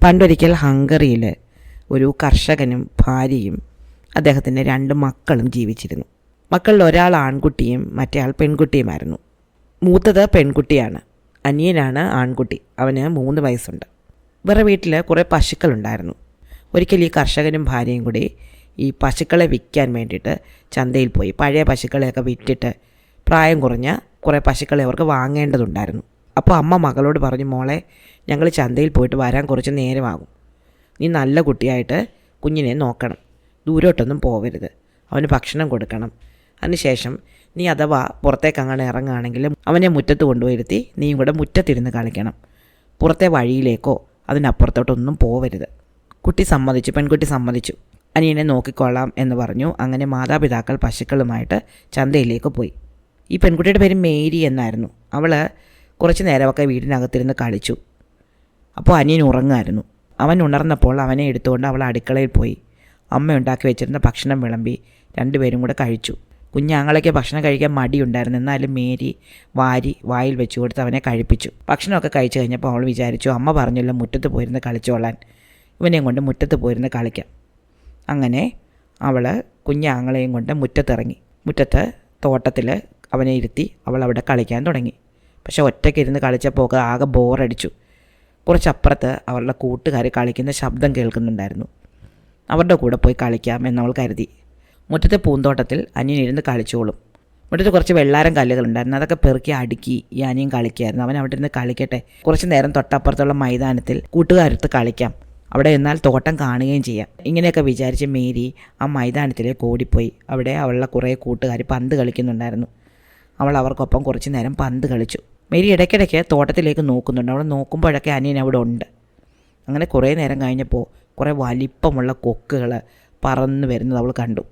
പണ്ടൊരിക്കൽ ഹംഗറിയിൽ ഒരു കർഷകനും ഭാര്യയും അദ്ദേഹത്തിൻ്റെ 2 മക്കളും ജീവിച്ചിരുന്നു. മക്കളിൽ ഒരാൾ ആൺകുട്ടിയും മറ്റേ ആൾ പെൺകുട്ടിയുമായിരുന്നു. മൂത്തത് പെൺകുട്ടിയാണ്, അനിയനാണ് ആൺകുട്ടി. അവന് 3 വയസ്സുണ്ട്. വേറെ വീട്ടിൽ കുറേ പശുക്കളുണ്ടായിരുന്നു. ഒരിക്കൽ ഈ കർഷകനും ഭാര്യയും കൂടി ഈ പശുക്കളെ വിൽക്കാൻ വേണ്ടിയിട്ട് ചന്തയിൽ പോയി. പഴയ പശുക്കളെയൊക്കെ വിറ്റിട്ട് പ്രായം കുറഞ്ഞ കുറേ പശുക്കളെ അവർക്ക് വാങ്ങേണ്ടതുണ്ടായിരുന്നു. അപ്പോൾ അമ്മ മകളോട് പറഞ്ഞു, മോളെ, ഞങ്ങൾ ചന്തയിൽ പോയിട്ട് വരാൻ കുറച്ച് നേരമാകും. നീ നല്ല കുട്ടിയായിട്ട് കുഞ്ഞിനെ നോക്കണം, ദൂരോട്ടൊന്നും പോവരുത്, അവന് ഭക്ഷണം കൊടുക്കണം. അതിനുശേഷം നീ അഥവാ പുറത്തേക്ക് അങ്ങനെ ഇറങ്ങുകയാണെങ്കിലും അവനെ മുറ്റത്ത് കൊണ്ടുപോയിരുത്തി നീയും കൂടെ മുറ്റത്തിരുന്ന് കളിക്കണം. പുറത്തെ വഴിയിലേക്കോ അതിനപ്പുറത്തോട്ടൊന്നും പോവരുത്. കുട്ടി സമ്മതിച്ചു, പെൺകുട്ടി സമ്മതിച്ചു. അനിയനെ നോക്കിക്കൊള്ളാം എന്ന് പറഞ്ഞു. അങ്ങനെ മാതാപിതാക്കൾ പശുക്കളുമായിട്ട് ചന്തയിലേക്ക് പോയി. ഈ പെൺകുട്ടിയുടെ പേര് മേരി എന്നായിരുന്നു. അവൾ കുറച്ച് നേരമൊക്കെ വീടിനകത്തിരുന്ന് കളിച്ചു. അപ്പോൾ അനിയൻ ഉറങ്ങുമായിരുന്നു. അവൻ ഉണർന്നപ്പോൾ അവനെ എടുത്തുകൊണ്ട് അവൾ അടുക്കളയിൽ പോയി. അമ്മ ഉണ്ടാക്കി വെച്ചിരുന്ന ഭക്ഷണം വിളമ്പി 2 പേരും കൂടെ കഴിച്ചു. കുഞ്ഞാങ്ങളയ്ക്ക് ഭക്ഷണം കഴിക്കാൻ മടിയുണ്ടായിരുന്നു. എന്നാലും മേരി വായിൽ വെച്ച് കൊടുത്ത് അവനെ കഴിപ്പിച്ചു. ഭക്ഷണമൊക്കെ കഴിച്ചു കഴിഞ്ഞപ്പോൾ അവൾ വിചാരിച്ചു, അമ്മ പറഞ്ഞല്ലോ മുറ്റത്ത് പോയിരുന്ന് കളിച്ചോളാൻ, ഇവനെയും കൊണ്ട് മുറ്റത്ത് പോയിരുന്ന് കളിക്കാം. അങ്ങനെ അവൾ കുഞ്ഞാങ്ങളെയും കൊണ്ട് മുറ്റത്തിറങ്ങി. മുറ്റത്ത് തോട്ടത്തിൽ അവനെ ഇരുത്തി അവൾ അവിടെ കളിക്കാൻ തുടങ്ങി. പക്ഷെ ഒറ്റയ്ക്കിരുന്ന് കളിച്ചപ്പോൾ ആകെ ബോറടിച്ചു. കുറച്ചപ്പുറത്ത് അവളുടെ കൂട്ടുകാർ കളിക്കുന്ന ശബ്ദം കേൾക്കുന്നുണ്ടായിരുന്നു. അവരുടെ കൂടെ പോയി കളിക്കാം എന്നവൾ കരുതി. മുറ്റത്തെ പൂന്തോട്ടത്തിൽ അനിയൻ ഇരുന്ന് കളിച്ചോളും. മുറ്റത്ത് കുറച്ച് വെള്ളാരം കല്ലുകളുണ്ടായിരുന്നു. അതൊക്കെ പെറുക്കി അടുക്കി ഈ അനിയൻ കളിക്കായിരുന്നു. അവൻ അവിടെ ഇരുന്ന് കളിക്കട്ടെ, കുറച്ച് നേരം തൊട്ടപ്പുറത്തുള്ള മൈതാനത്തിൽ കൂട്ടുകാരത്ത് കളിക്കാം, അവിടെ എന്നാൽ തോട്ടം കാണുകയും ചെയ്യാം. ഇങ്ങനെയൊക്കെ വിചാരിച്ച് മേരി ആ മൈതാനത്തിലേക്ക് ഓടിപ്പോയി. അവിടെ അവളുടെ കുറേ കൂട്ടുകാർ പന്ത് കളിക്കുന്നുണ്ടായിരുന്നു. അവൾ അവർക്കൊപ്പം കുറച്ച് നേരം പന്ത് കളിച്ചു. മേരി ഇടയ്ക്കിടയ്ക്ക് തോട്ടത്തിലേക്ക് നോക്കുന്നുണ്ട്. അവൾ നോക്കുമ്പോഴൊക്കെ അനിയൻ അവിടെ ഉണ്ട്. അങ്ങനെ കുറേ നേരം കഴിഞ്ഞപ്പോൾ കുറേ വലിപ്പമുള്ള കൊക്കുകൾ പറന്ന് വരുന്നത് അവൾ കണ്ടു.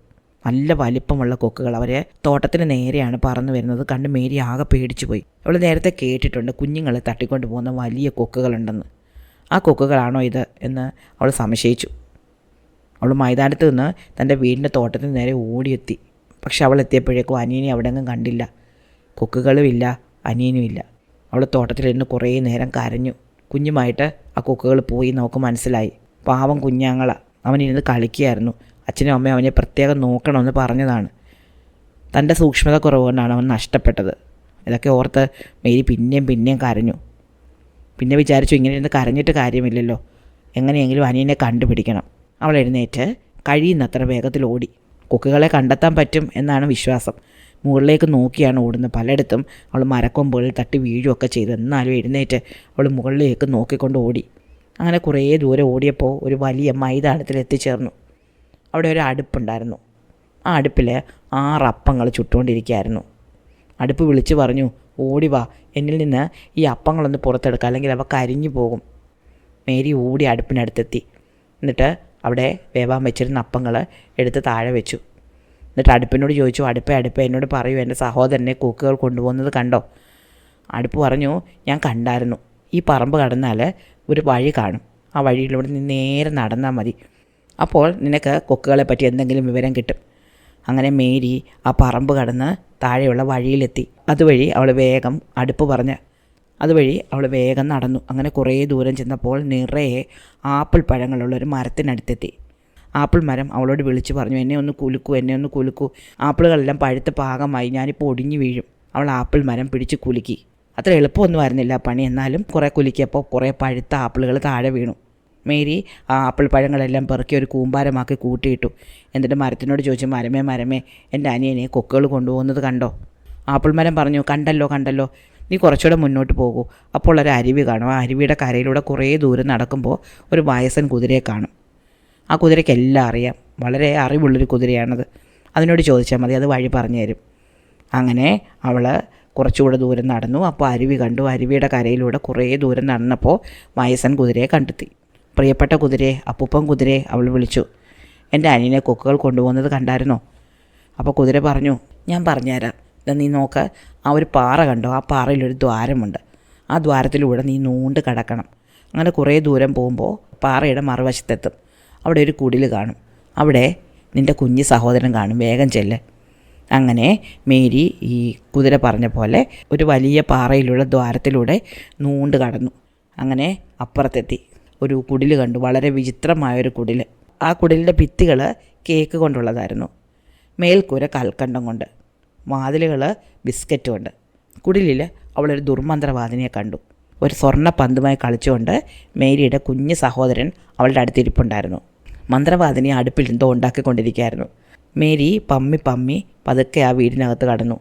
നല്ല വലിപ്പമുള്ള കൊക്കുകൾ അവരെ തോട്ടത്തിന് നേരെയാണ് പറന്നു വരുന്നത്. കണ്ട് മേരി ആകെ പേടിച്ചു പോയി. അവൾ നേരത്തെ കേട്ടിട്ടുണ്ട് കുഞ്ഞുങ്ങളെ തട്ടിക്കൊണ്ട് പോകുന്ന വലിയ കൊക്കുകളുണ്ടെന്ന്. ആ കൊക്കുകളാണോ ഇത് എന്ന് അവൾ സംശയിച്ചു. അവൾ മൈതാനത്ത് നിന്ന് തൻ്റെ വീടിൻ്റെ തോട്ടത്തിന് നേരെ ഓടിയെത്തി. പക്ഷെ അവൾ എത്തിയപ്പോഴേക്കും അനിയനെ അവിടെങ്ങും കണ്ടില്ല. കൊക്കുകളുമില്ല, അനിയനുമില്ല. അവൾ തോട്ടത്തിലിരുന്ന് കുറേ നേരം കരഞ്ഞു. കുഞ്ഞുമായിട്ട് ആ കൊക്കുകൾ പോയി നമുക്ക് മനസ്സിലായി. പാവം കുഞ്ഞാങ്ങള, അവനിരുന്ന് കളിക്കുകയായിരുന്നു. അച്ഛനും അമ്മയും അവനെ പ്രത്യേകം നോക്കണമെന്ന് പറഞ്ഞതാണ്. തൻ്റെ സൂക്ഷ്മത കുറവ് കൊണ്ടാണ് അവൻ നഷ്ടപ്പെട്ടത്. ഇതൊക്കെ ഓർത്ത് മേരി പിന്നെയും കരഞ്ഞു. പിന്നെ വിചാരിച്ചു, ഇങ്ങനെ ഇരുന്ന് കരഞ്ഞിട്ട് കാര്യമില്ലല്ലോ, എങ്ങനെയെങ്കിലും അനിയനെ കണ്ടുപിടിക്കണം. അവൾ എഴുന്നേറ്റ് കഴിയുന്നത്ര വേഗത്തിൽ ഓടി. കൊക്കുകളെ കണ്ടെത്താൻ പറ്റും എന്നാണ് വിശ്വാസം. മുകളിലേക്ക് നോക്കിയാണ് ഓടുന്നത്. പലയിടത്തും അവൾ മരക്കൊമ്പുകളിൽ തട്ടി വീഴുകയൊക്കെ ചെയ്തു. എന്നാലും എഴുന്നേറ്റ് അവൾ മുകളിലേക്ക് നോക്കിക്കൊണ്ട് ഓടി. അങ്ങനെ കുറേ ദൂരം ഓടിയപ്പോൾ ഒരു വലിയ മൈതാനത്തിൽ എത്തിച്ചേർന്നു. അവിടെ ഒരു അടുപ്പുണ്ടായിരുന്നു. ആ അടുപ്പിൽ 6 അപ്പങ്ങൾ ചുട്ടുകൊണ്ടിരിക്കുകയായിരുന്നു. അടുപ്പ് വിളിച്ചു പറഞ്ഞു, ഓടി വാ, എന്നിൽ നിന്ന് ഈ അപ്പങ്ങളൊന്ന് പുറത്തെടുക്കുക, അല്ലെങ്കിൽ അവ കരിഞ്ഞു പോകും. മേരി ഓടി അടുപ്പിനടുത്തെത്തി. എന്നിട്ട് അവിടെ വേവാൻ വെച്ചിരുന്ന അപ്പങ്ങൾ എടുത്ത് താഴെ വെച്ചു. എന്നിട്ട് അടുപ്പിനോട് ചോദിച്ചു, അടുപ്പേ എന്നോട് പറയൂ, എൻ്റെ സഹോദരനെ കൊക്കുകൾ കൊണ്ടുപോകുന്നത് കണ്ടോ? അടുപ്പ് പറഞ്ഞു, ഞാൻ കണ്ടായിരുന്നു. ഈ പറമ്പ് കടന്നാൽ ഒരു വഴി കാണും. ആ വഴിയിലൂടെ നീ നേരെ നടന്നാൽ മതി. അപ്പോൾ നിനക്ക് കൊക്കുകളെ പറ്റി എന്തെങ്കിലും വിവരം കിട്ടും. അങ്ങനെ മേരി ആ പറമ്പ് കടന്ന് താഴെയുള്ള വഴിയിലെത്തി. അതുവഴി അവൾ വേഗം നടന്നു. അങ്ങനെ കുറേ ദൂരം ചെന്നപ്പോൾ നിറയെ ആപ്പിൾ പഴങ്ങളുള്ളൊരു മരത്തിനടുത്തെത്തി. ആപ്പിൾ മരം അവളോട് വിളിച്ചു പറഞ്ഞു, എന്നെ ഒന്ന് കുലുക്കൂ, ആപ്പിളുകളെല്ലാം പഴുത്ത് പാകമായി, ഞാനിപ്പോൾ ഒടിഞ്ഞു വീഴും. അവൾ ആപ്പിൾ മരം പിടിച്ച് കുലുക്കി. അത്ര എളുപ്പമൊന്നും ആയിരുന്നില്ല പണി. എന്നാലും കുറേ കുലുക്കിയപ്പോൾ കുറേ പഴുത്ത ആപ്പിളുകൾ താഴെ വീണു. മേരി ആ ആപ്പിൾ പഴങ്ങളെല്ലാം പെറുക്കി ഒരു കൂമ്പാരമാക്കി കൂട്ടിയിട്ടു. എന്നിട്ട് മരത്തിനോട് ചോദിച്ചു, മരമേ, എൻ്റെ അനിയനെ കൊക്കുകൾ കൊണ്ടുപോകുന്നത് കണ്ടോ? ആപ്പിൾ മരം പറഞ്ഞു, കണ്ടല്ലോ, നീ കുറച്ചുകൂടെ മുന്നോട്ട് പോകൂ, അപ്പോൾ ഒരു അരുവി കാണും. ആ അരുവിയുടെ കരയിലൂടെ കുറേ ദൂരം നടക്കുമ്പോൾ ഒരു വയസ്സൻ കുതിരയെ കാണും. ആ കുതിരയ്ക്ക് എല്ലാം അറിയാം, വളരെ അറിവുള്ളൊരു കുതിരയാണത്. അതിനോട് ചോദിച്ചാൽ മതി, അത് വഴി പറഞ്ഞു തരും. അങ്ങനെ അവൾ കുറച്ചുകൂടെ ദൂരം നടന്നു. അപ്പോൾ അരുവി കണ്ടു. അരുവിയുടെ കരയിലൂടെ കുറേ ദൂരം നടന്നപ്പോൾ വയസ്സൻ കുതിരയെ കണ്ടെത്തി. പ്രിയപ്പെട്ട കുതിരയെ, അപ്പൂപ്പൻ കുതിരയെ അവൾ വിളിച്ചു, എൻ്റെ അനിയനെ കൊക്കുകൾ കൊണ്ടുപോകുന്നത് കണ്ടായിരുന്നോ? അപ്പോൾ കുതിര പറഞ്ഞു, ഞാൻ പറഞ്ഞുതരാം. നീ നോക്ക്, ആ ഒരു പാറ കണ്ടോ? ആ പാറയിലൊരു ദ്വാരമുണ്ട്. ആ ദ്വാരത്തിലൂടെ നീ നൂണ്ട് കടക്കണം. അങ്ങനെ കുറേ ദൂരം പോകുമ്പോൾ പാറയുടെ മറുവശത്തെത്തും. അവിടെ ഒരു കുടിൽ കാണും. അവിടെ നിൻ്റെ കുഞ്ഞ് സഹോദരൻ കാണും. വേഗം ചെല്ല്. അങ്ങനെ മേരി ഈ കുതിര പറഞ്ഞ പോലെ ഒരു വലിയ പാറയിലുള്ള ദ്വാരത്തിലൂടെ നൂണ്ട് കടന്നു. അങ്ങനെ അപ്പുറത്തെത്തി. ഒരു കുടിൽ കണ്ടു, വളരെ വിചിത്രമായൊരു കുടിൽ. ആ കുടിലിൻ്റെ ഭിത്തികൾ കേക്ക് കൊണ്ടുള്ളതായിരുന്നു. മേൽക്കൂര കൽക്കണ്ടം കൊണ്ട്, വാതിലുകൾ ബിസ്ക്കറ്റ് കൊണ്ട്. കുടിലിൽ അവളൊരു ദുർമന്ത്രവാദിനിയെ കണ്ടു. ഒരു സ്വർണ്ണ പന്തുമായി കളിച്ചുകൊണ്ട് മേരിയുടെ കുഞ്ഞു സഹോദരൻ അവളുടെ അടുത്തിരിപ്പുണ്ടായിരുന്നു. മന്ത്രവാദിനി അടുപ്പിൽ എന്തോ ഉണ്ടാക്കിക്കൊണ്ടിരിക്കുകയായിരുന്നു. മേരി പമ്മി പതുക്കെ ആ വീടിനകത്ത് കടന്നു.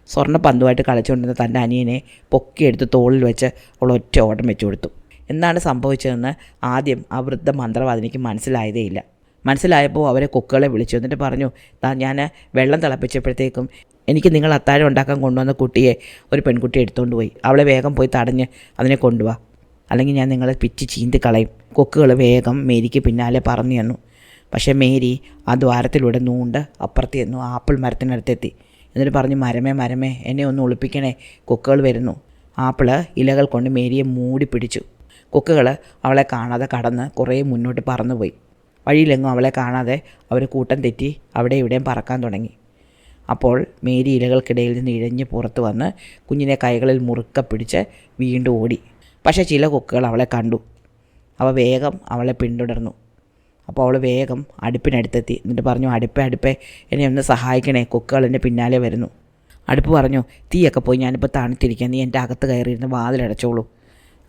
സ്വർണ്ണ പന്തുമായിട്ട് കളിച്ചുകൊണ്ടിരുന്ന തൻ്റെ അനിയനെ പൊക്കിയെടുത്ത് തോളിൽ വെച്ച് അവൾ ഒറ്റ ഓട്ടം വെച്ചു കൊടുത്തു. എന്താണ് സംഭവിച്ചതെന്ന് ആദ്യം ആ വൃദ്ധ മന്ത്രവാദിനിക്ക് മനസ്സിലായതേയില്ല. മനസ്സിലായപ്പോൾ അവരെ കൊക്കുകളെ വിളിച്ചു. എന്നിട്ട് പറഞ്ഞു, ഞാൻ വെള്ളം തിളപ്പിച്ചപ്പോഴത്തേക്കും എനിക്ക് നിങ്ങൾ അത്താഴം ഉണ്ടാക്കാൻ കൊണ്ടുവന്ന കുട്ടിയെ ഒരു പെൺകുട്ടി എടുത്തുകൊണ്ട് പോയി. അവളെ വേഗം പോയി തടഞ്ഞ് അതിനെ കൊണ്ടുപോവാ, അല്ലെങ്കിൽ ഞാൻ നിങ്ങളെ പിച്ച് ചീന്തി കളയും. കൊക്കുകൾ വേഗം മേരിക്ക് പിന്നാലെ പറഞ്ഞു തന്നു. പക്ഷേ മേരി ആ ദ്വാരത്തിലൂടെ നൂണ്ട് അപ്പുറത്ത് ചെന്നു ആപ്പിൾ മരത്തിനടുത്തെത്തി. എന്നിട്ട് പറഞ്ഞു, മരമേ എന്നെ ഒന്ന് ഒളിപ്പിക്കണേ, കൊക്കുകൾ വരുന്നു. ആപ്പിള് ഇലകൾ കൊണ്ട് മേരിയെ മൂടി പിടിച്ചു. കൊക്കുകൾ അവളെ കാണാതെ കടന്ന് കുറേ മുന്നോട്ട് പറന്നുപോയി. വഴിയിലെങ്ങും അവളെ കാണാതെ അവർ കൂട്ടം തെറ്റി അവിടെ ഇവിടെയും പറക്കാൻ തുടങ്ങി. അപ്പോൾ മേരി ഇലകൾക്കിടയിൽ നിന്ന് ഇഴഞ്ഞ് പുറത്ത് വന്ന് കുഞ്ഞിനെ കൈകളിൽ മുറുക്ക പിടിച്ച് വീണ്ടും ഓടി. പക്ഷേ ചില കൊക്കുകൾ അവളെ കണ്ടു. അവ വേഗം അവളെ പിന്തുടർന്നു. അപ്പോൾ അവൾ വേഗം അടുപ്പിനടുത്തെത്തി. എന്നിട്ട് പറഞ്ഞു, അടുപ്പേ എന്നെ ഒന്ന് സഹായിക്കണേ, കൊക്കുകൾ എൻ്റെ പിന്നാലെ വരുന്നു. അടുപ്പ് പറഞ്ഞു, തീയൊക്കെ പോയി, ഞാനിപ്പോൾ തണുത്തിരിക്കാൻ, നീ എൻ്റെ അകത്ത് കയറിയിരുന്ന് വാതിലടച്ചോളൂ.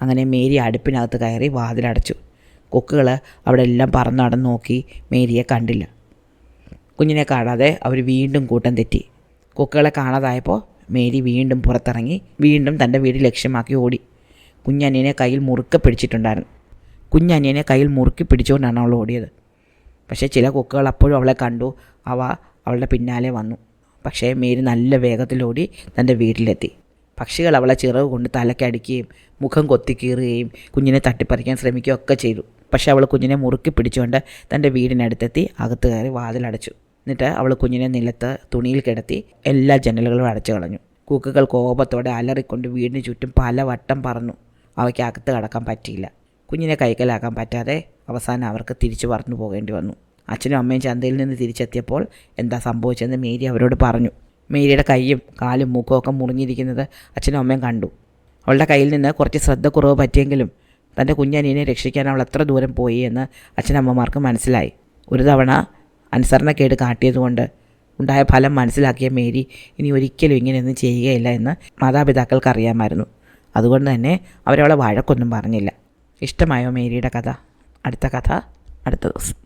അങ്ങനെ മേരി അടുപ്പിനകത്ത് കയറി വാതിലടച്ചു. കൊക്കുകൾ അവിടെ എല്ലാം പറന്ന് നടന്ന് നോക്കി, മേരിയെ കണ്ടില്ല. കുഞ്ഞിനെ കാണാതെ അവർ വീണ്ടും കൂട്ടം തെറ്റി. കൊക്കുകളെ കാണാതായപ്പോൾ മേരി വീണ്ടും പുറത്തിറങ്ങി വീണ്ടും തൻ്റെ വീട് ലക്ഷ്യമാക്കി ഓടി. കുഞ്ഞനിയനെ കയ്യിൽ മുറുക്കെ പിടിച്ചിട്ടുണ്ടായിരുന്നു. കുഞ്ഞനിയനെ കയ്യിൽ മുറുക്കി പിടിച്ചുകൊണ്ടാണ് അവൾ ഓടിയത്. പക്ഷേ ചില കൊക്കുകൾ അപ്പോഴും അവളെ കണ്ടു. അവ അവളുടെ പിന്നാലെ വന്നു. പക്ഷേ മേരി നല്ല വേഗത്തിലോടി തൻ്റെ വീട്ടിലെത്തി. പക്ഷികൾ അവളെ ചിറവ് കൊണ്ട് തലക്കടിക്കുകയും മുഖം കൊത്തിക്കീറുകയും കുഞ്ഞിനെ തട്ടിപ്പറിക്കാൻ ശ്രമിക്കുകയും ഒക്കെ ചെയ്തു. പക്ഷേ അവൾ കുഞ്ഞിനെ മുറുക്കി പിടിച്ചുകൊണ്ട് തൻ്റെ വീടിനടുത്തെത്തി അകത്ത് കയറി വാതിലടച്ചു. എന്നിട്ട് അവൾ കുഞ്ഞിനെ നിലത്ത് തുണിയിൽ കിടത്തി എല്ലാ ജനലുകളും അടച്ചു കളഞ്ഞു. കൂക്കുകൾ കോപത്തോടെ അലറിക്കൊണ്ട് വീടിന് ചുറ്റും പല വട്ടം പറന്നു. അവയ്ക്ക് അകത്ത് കടക്കാൻ പറ്റിയില്ല. കുഞ്ഞിനെ കൈക്കലാക്കാൻ പറ്റാതെ അവസാനം അവർക്ക് തിരിച്ചു പറന്നു പോകേണ്ടി വന്നു. അച്ഛനും അമ്മയും ചന്തയിൽ നിന്ന് തിരിച്ചെത്തിയപ്പോൾ എന്താ സംഭവിച്ചതെന്ന് മേരി അവരോട് പറഞ്ഞു. മേരിയുടെ കൈയും കാലും മൂക്കും ഒക്കെ മുറിഞ്ഞിരിക്കുന്നത് അച്ഛനും അമ്മയും കണ്ടു. അവളുടെ കയ്യിൽ നിന്ന് കുറച്ച് ശ്രദ്ധക്കുറവ് പറ്റിയെങ്കിലും തൻ്റെ കുഞ്ഞനിയനെ രക്ഷിക്കാൻ അവൾ എത്ര ദൂരം പോയി എന്ന് അച്ഛനമ്മമാർക്ക് മനസ്സിലായി. ഒരു തവണ അനുസരണക്കേട് കാട്ടിയതുകൊണ്ട് ഉണ്ടായ ഫലം മനസ്സിലാക്കിയ മേരി ഇനി ഒരിക്കലും ഇങ്ങനെയൊന്നും ചെയ്യുകയില്ല എന്ന് മാതാപിതാക്കൾക്ക് അറിയാമായിരുന്നു. അതുകൊണ്ട് തന്നെ അവരവളെ വഴക്കൊന്നും പറഞ്ഞില്ല. ഇഷ്ടമായോ മേരിയുടെ കഥ? അടുത്ത കഥ അടുത്ത ദിവസം.